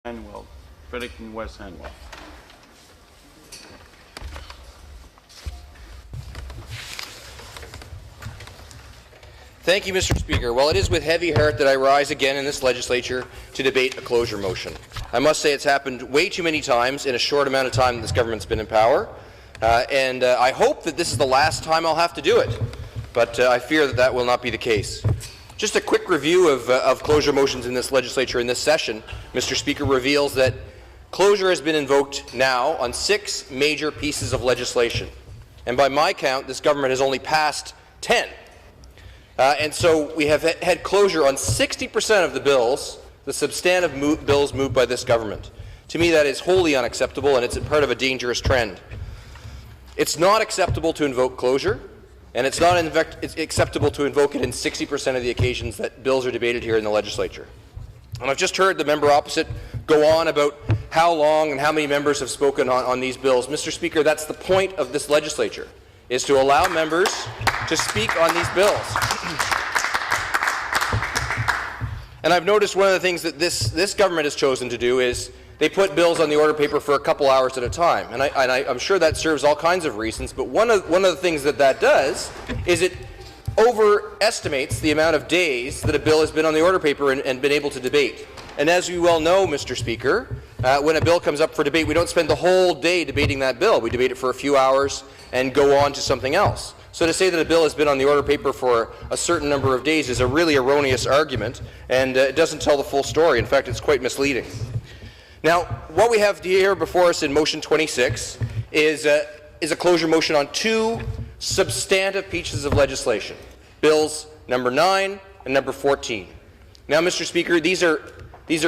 Hanwell, Fredericton West Hanwell. Thank you, Mr. Speaker. Well, it is with heavy heart that I rise again in this legislature to debate a closure motion. I must say it's happened way too many times in a short amount of time that this government's been in power, and I hope that this is the last time I'll have to do it, but I fear that that will not be the case. Just a quick review of closure motions in this legislature in this session, Mr. Speaker, reveals that closure has been invoked now on 6 major pieces of legislation, and by my count, this government has only passed 10. And so we have had closure on 60% of the bills, the substantive bills moved by this government. To me, that is wholly unacceptable, and it's part of a dangerous trend. It's not acceptable to invoke closure, and it's not acceptable to invoke it in 60% of the occasions that bills are debated here in the legislature. And I've just heard the member opposite go on about how long and how many members have spoken on these bills. Mr. Speaker, that's the point of this legislature, is to allow members to speak on these bills. And I've noticed one of the things that this government has chosen to do is they put bills on the order paper for a couple hours at a time. And I'm sure that serves all kinds of reasons, but one of the things that does is it overestimates the amount of days that a bill has been on the order paper and been able to debate. And as you well know, Mr. Speaker, when a bill comes up for debate, we don't spend the whole day debating that bill. We debate it for a few hours and go on to something else. So to say that a bill has been on the order paper for a certain number of days is a really erroneous argument, and it doesn't tell the full story. In fact, it's quite misleading. Now, what we have here before us in Motion 26 is a closure motion on 2 substantive pieces of legislation, Bills number 9 and number 14. Now, Mr. Speaker, these are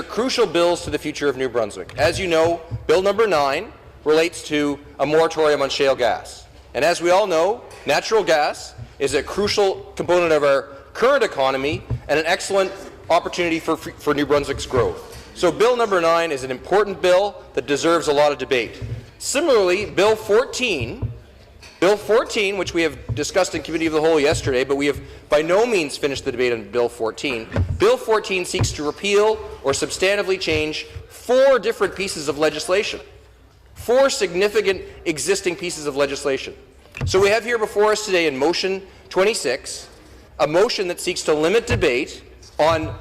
crucial bills to the future of New Brunswick. As you know, Bill number 9 relates to a moratorium on shale gas. And as we all know, natural gas is a crucial component of our current economy and an excellent opportunity for New Brunswick's growth. So Bill number 9 is an important bill that deserves a lot of debate. Similarly, Bill 14, which we have discussed in Committee of the Whole yesterday, but we have by no means finished the debate on Bill 14. Bill 14 seeks to repeal or substantively change 4 different pieces of legislation. 4 significant existing pieces of legislation. So we have here before us today in Motion 26 a motion that seeks to limit debate in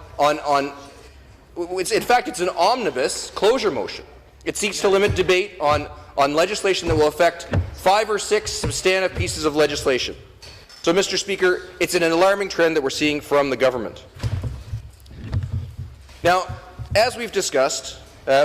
fact, it's an omnibus closure motion. It seeks to limit debate on legislation that will affect 5 or 6 substantive pieces of legislation. So, Mr. Speaker, it's an alarming trend that we're seeing from the government. Now, as we've discussed,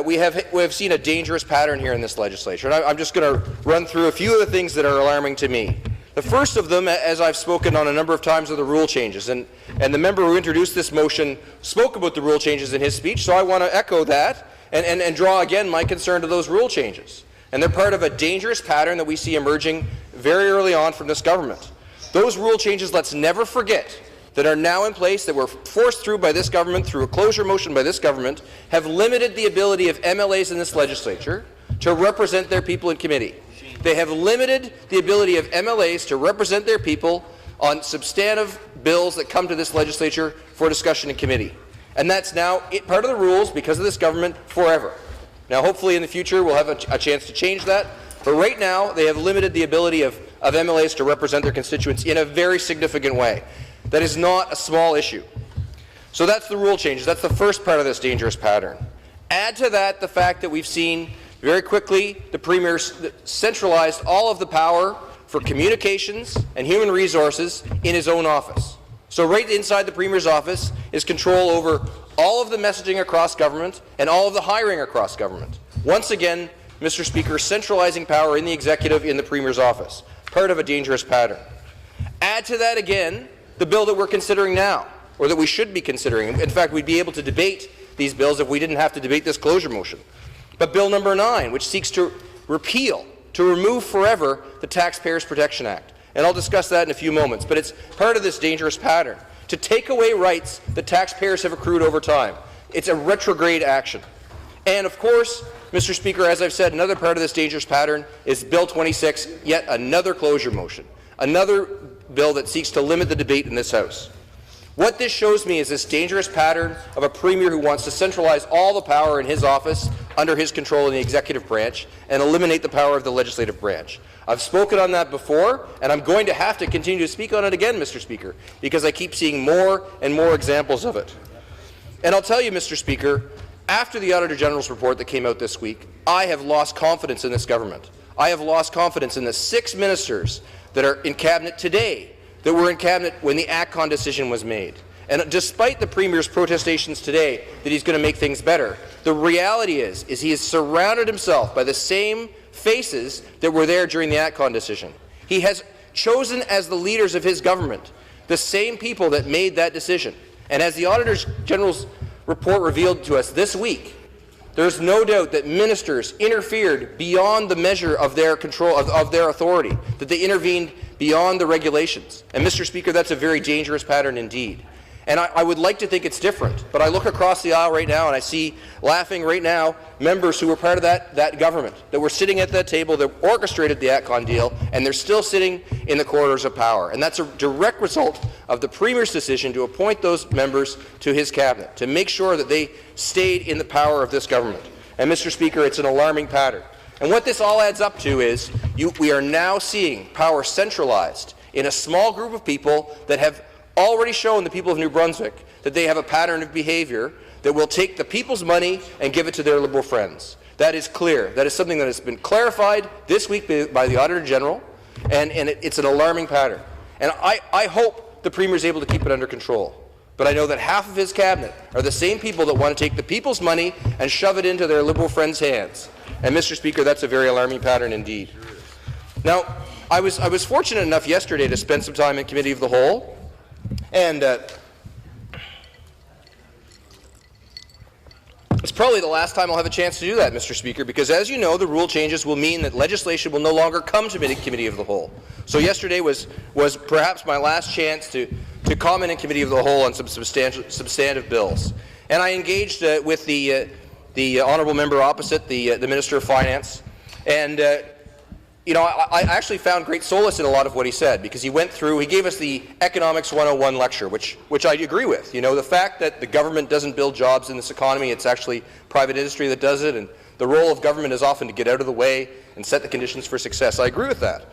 we have seen a dangerous pattern here in this legislature, and I'm just going to run through a few of the things that are alarming to me. The first of them, as I've spoken on a number of times, are the rule changes, and the member who introduced this motion spoke about the rule changes in his speech, so I want to echo that and draw again my concern to those rule changes. And they're part of a dangerous pattern that we see emerging very early on from this government. Those rule changes, let's never forget, that are now in place, that were forced through by this government, through a closure motion by this government, have limited the ability of MLAs in this legislature to represent their people in committee. They have limited the ability of MLAs to represent their people on substantive bills that come to this legislature for discussion in committee. And that's now part of the rules, because of this government, forever. Now, hopefully in the future we'll have a chance to change that, but right now they have limited the ability of MLAs to represent their constituents in a very significant way. That is not a small issue. So that's the rule changes. That's the first part of this dangerous pattern. Add to that the fact that we've seen very quickly the Premier centralized all of the power for communications and human resources in his own office. So right inside the Premier's office is control over all of the messaging across government and all of the hiring across government. Once again, Mr. Speaker, centralizing power in the executive in the Premier's office. Part of a dangerous pattern. Add to that again the bill that we're considering now, or that we should be considering. In fact, we'd be able to debate these bills if we didn't have to debate this closure motion. But Bill number 9, which seeks to repeal, to remove forever the Taxpayers Protection Act. And I'll discuss that in a few moments, but it's part of this dangerous pattern. To take away rights that taxpayers have accrued over time. It's a retrograde action. And of course, Mr. Speaker, as I've said, another part of this dangerous pattern is Bill 26, yet another closure motion. Another bill that seeks to limit the debate in this House. What this shows me is this dangerous pattern of a premier who wants to centralize all the power in his office under his control in the executive branch and eliminate the power of the legislative branch. I've spoken on that before, and I'm going to have to continue to speak on it again, Mr. Speaker, because I keep seeing more and more examples of it. And I'll tell you, Mr. Speaker, after the Auditor General's report that came out this week, I have lost confidence in this government. I have lost confidence in the 6 ministers that are in Cabinet today that were in Cabinet when the ACCON decision was made. And despite the Premier's protestations today that he's going to make things better, the reality is he has surrounded himself by the same faces that were there during the ACCON decision. He has chosen as the leaders of his government the same people that made that decision. And as the Auditor General's report revealed to us this week, there's no doubt that ministers interfered beyond the measure of their control, of their authority, that they intervened beyond the regulations. And, Mr. Speaker, that's a very dangerous pattern indeed. And I would like to think it's different, but I look across the aisle right now and I see, laughing right now, members who were part of that government, that were sitting at that table, that orchestrated the ACCON deal, and they're still sitting in the corridors of power. And that's a direct result of the Premier's decision to appoint those members to his cabinet, to make sure that they stayed in the power of this government. And, Mr. Speaker, it's an alarming pattern. And what this all adds up to is we are now seeing power centralized in a small group of people that have already shown the people of New Brunswick that they have a pattern of behaviour that will take the people's money and give it to their Liberal friends. That is clear. That is something that has been clarified this week by the Auditor General, and it's an alarming pattern. And I hope the Premier is able to keep it under control. But I know that half of his cabinet are the same people that want to take the people's money and shove it into their Liberal friends' hands. And, Mr. Speaker, that's a very alarming pattern indeed. Now, I was fortunate enough yesterday to spend some time in Committee of the Whole, and it's probably the last time I'll have a chance to do that, Mr. Speaker, because as you know, the rule changes will mean that legislation will no longer come to Committee of the Whole. So yesterday was perhaps my last chance to comment in Committee of the Whole on some substantive bills. And I engaged with the honourable member opposite, the Minister of Finance, and you know, I actually found great solace in a lot of what he said, because he gave us the Economics 101 lecture, which I agree with. You know, the fact that the government doesn't build jobs in this economy, it's actually private industry that does it, and the role of government is often to get out of the way and set the conditions for success. I agree with that.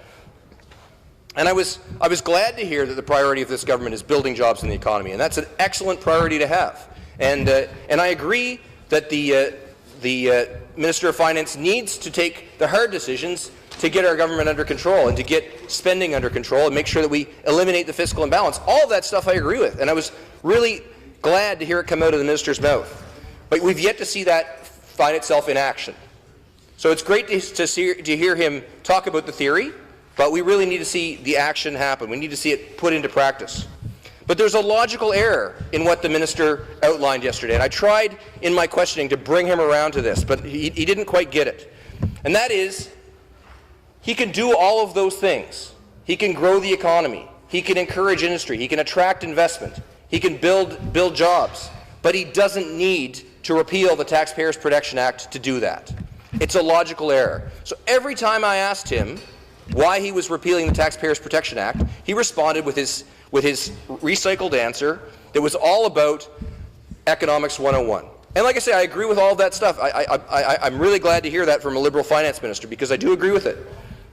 And I was glad to hear that the priority of this government is building jobs in the economy, and that's an excellent priority to have. And I agree that the Minister of Finance needs to take the hard decisions to get our government under control and to get spending under control and make sure that we eliminate the fiscal imbalance. All of that stuff I agree with, and I was really glad to hear it come out of the minister's mouth. But we've yet to see that find itself in action. So it's great to hear him talk about the theory, but we really need to see the action happen. We need to see it put into practice. But there's a logical error in what the minister outlined yesterday, and I tried in my questioning to bring him around to this, but he didn't quite get it. And that is, he can do all of those things. He can grow the economy. He can encourage industry. He can attract investment. He can build jobs. But he doesn't need to repeal the Taxpayers Protection Act to do that. It's a logical error. So every time I asked him why he was repealing the Taxpayers Protection Act, he responded with his recycled answer that was all about Economics 101. And like I say, I agree with all of that stuff. I'm really glad to hear that from a Liberal finance minister, because I do agree with it.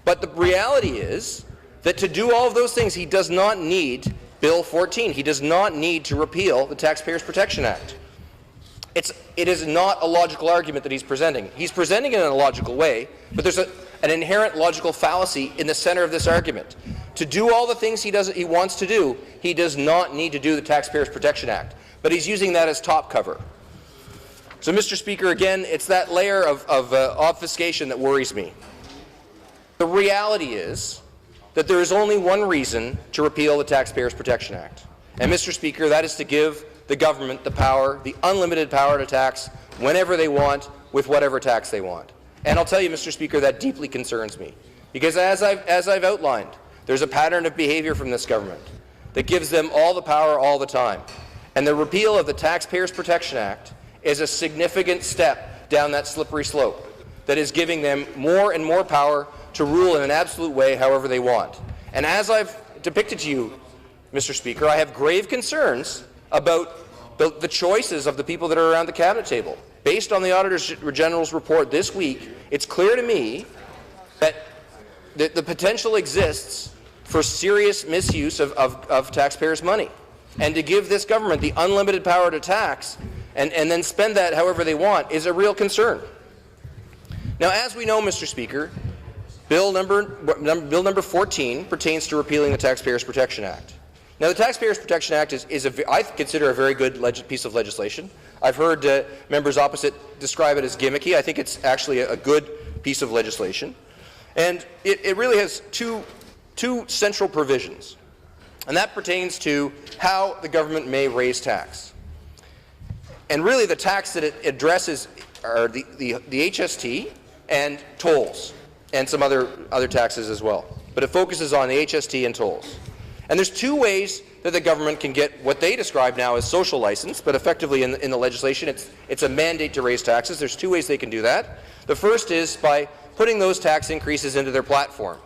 But the reality is that to do all of those things, he does not need Bill 14. He does not need to repeal the Taxpayers Protection Act. It is not a logical argument that he's presenting. He's presenting it in a logical way, but there's an inherent logical fallacy in the center of this argument. To do all the things he wants to do, he does not need to do the Taxpayers Protection Act, but he's using that as top cover. So, Mr. Speaker, again, it's that layer of obfuscation that worries me. The reality is that there is only one reason to repeal the Taxpayers Protection Act. And, Mr. Speaker, that is to give the government the power, the unlimited power to tax whenever they want, with whatever tax they want. And I'll tell you, Mr. Speaker, that deeply concerns me. Because as I've outlined, there's a pattern of behaviour from this government that gives them all the power all the time. And the repeal of the Taxpayers Protection Act is a significant step down that slippery slope that is giving them more and more power to rule in an absolute way however they want. And as I've depicted to you, Mr. Speaker, I have grave concerns about the choices of the people that are around the cabinet table. Based on the Auditor General's report this week, it's clear to me that the potential exists for serious misuse of taxpayers' money. And to give this government the unlimited power to tax and then spend that however they want is a real concern. Now, as we know, Mr. Speaker, Bill number 14 pertains to repealing the Taxpayers Protection Act. Now, the Taxpayers Protection Act I consider a very good piece of legislation. I've heard members opposite describe it as gimmicky. I think it's actually a good piece of legislation. And it really has two central provisions. And that pertains to how the government may raise tax. And really the tax that it addresses are the HST and tolls and some other taxes as well. But it focuses on the HST and tolls. And there's two ways that the government can get what they describe now as social license, but effectively in the legislation it's a mandate to raise taxes. There's two ways they can do that. The first is by putting those tax increases into their platform.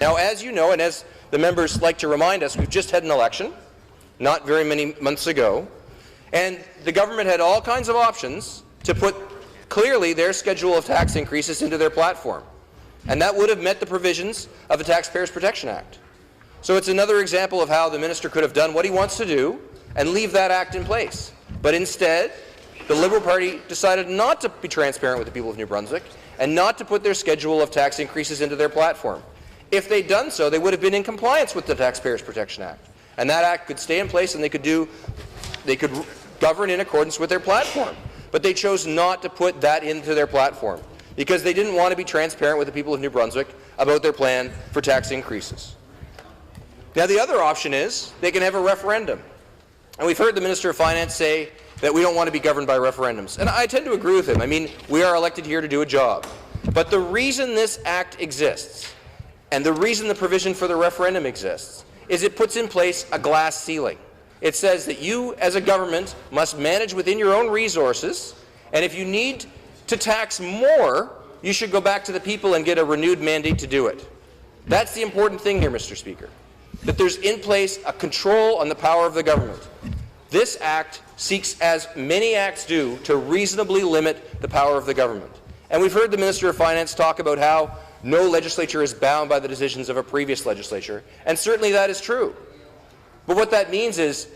Now, as you know, and as the members like to remind us, we've just had an election, not very many months ago, and the government had all kinds of options to put clearly their schedule of tax increases into their platform. And that would have met the provisions of the Taxpayers Protection Act. So it's another example of how the minister could have done what he wants to do and leave that act in place. But instead, the Liberal Party decided not to be transparent with the people of New Brunswick and not to put their schedule of tax increases into their platform. If they'd done so, they would have been in compliance with the Taxpayers Protection Act. And that act could stay in place and they could govern in accordance with their platform. But they chose not to put that into their platform because they didn't want to be transparent with the people of New Brunswick about their plan for tax increases. Now, the other option is they can have a referendum. And we've heard the Minister of Finance say that we don't want to be governed by referendums. And I tend to agree with him. I mean, we are elected here to do a job. But the reason this act exists and the reason the provision for the referendum exists is it puts in place a glass ceiling. It says that you, as a government, must manage within your own resources, and if you need to tax more, you should go back to the people and get a renewed mandate to do it. That's the important thing here, Mr. Speaker, that there's in place a control on the power of the government. This act seeks, as many acts do, to reasonably limit the power of the government. And we've heard the Minister of Finance talk about how no legislature is bound by the decisions of a previous legislature, and certainly that is true. But what that means is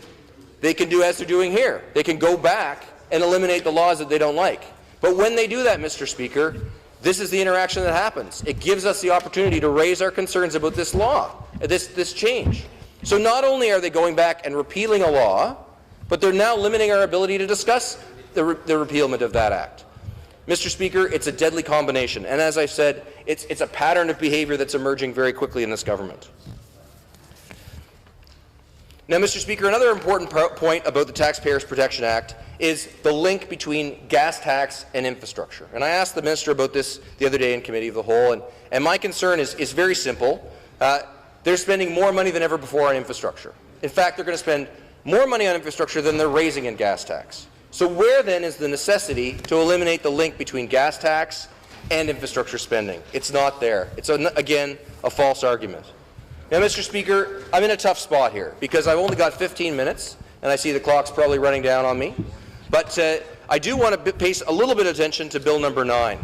they can do as they're doing here. They can go back and eliminate the laws that they don't like. But when they do that, Mr. Speaker, this is the interaction that happens. It gives us the opportunity to raise our concerns about this law, this change. So not only are they going back and repealing a law, but they're now limiting our ability to discuss the repealment of that act. Mr. Speaker, it's a deadly combination. And as I said, it's a pattern of behavior that's emerging very quickly in this government. Now, Mr. Speaker, another important point about the Taxpayers Protection Act is the link between gas tax and infrastructure. And I asked the minister about this the other day in Committee of the Whole, and my concern is very simple. They're spending more money than ever before on infrastructure. In fact, they're going to spend more money on infrastructure than they're raising in gas tax. So where then is the necessity to eliminate the link between gas tax and infrastructure spending? It's not there. It's, again, a false argument. Now, Mr. Speaker, I'm in a tough spot here because I've only got 15 minutes, and I see the clock's probably running down on me. But I do want to pay a little bit of attention to Bill number 9.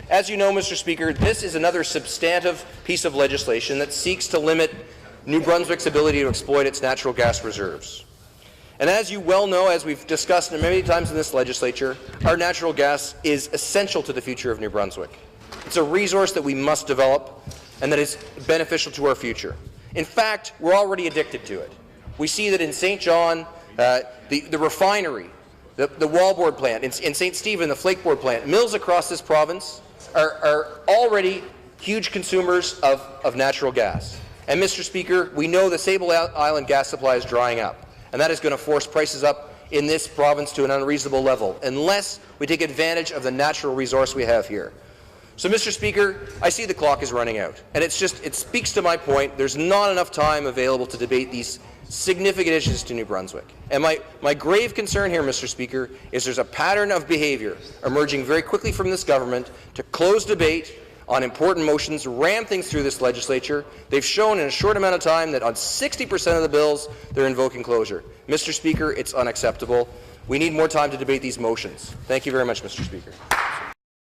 As you know, Mr. Speaker, this is another substantive piece of legislation that seeks to limit New Brunswick's ability to exploit its natural gas reserves. And as you well know, as we've discussed many times in this legislature, our natural gas is essential to the future of New Brunswick. It's a resource that we must develop and that is beneficial to our future. In fact, we're already addicted to it. We see that in St. John, the refinery, the wallboard plant, in St. Stephen, the flakeboard plant, mills across this province are already huge consumers of natural gas. And, Mr. Speaker, we know the Sable Island gas supply is drying up, and that is going to force prices up in this province to an unreasonable level unless we take advantage of the natural resource we have here. So, Mr. Speaker, I see the clock is running out, and it speaks to my point. There's not enough time available to debate these significant issues to New Brunswick. And my grave concern here, Mr. Speaker, is there's a pattern of behavior emerging very quickly from this government to close debate on important motions, ram things through this legislature. They've shown in a short amount of time that on 60% of the bills, they're invoking closure. Mr. Speaker, it's unacceptable. We need more time to debate these motions. Thank you very much, Mr. Speaker.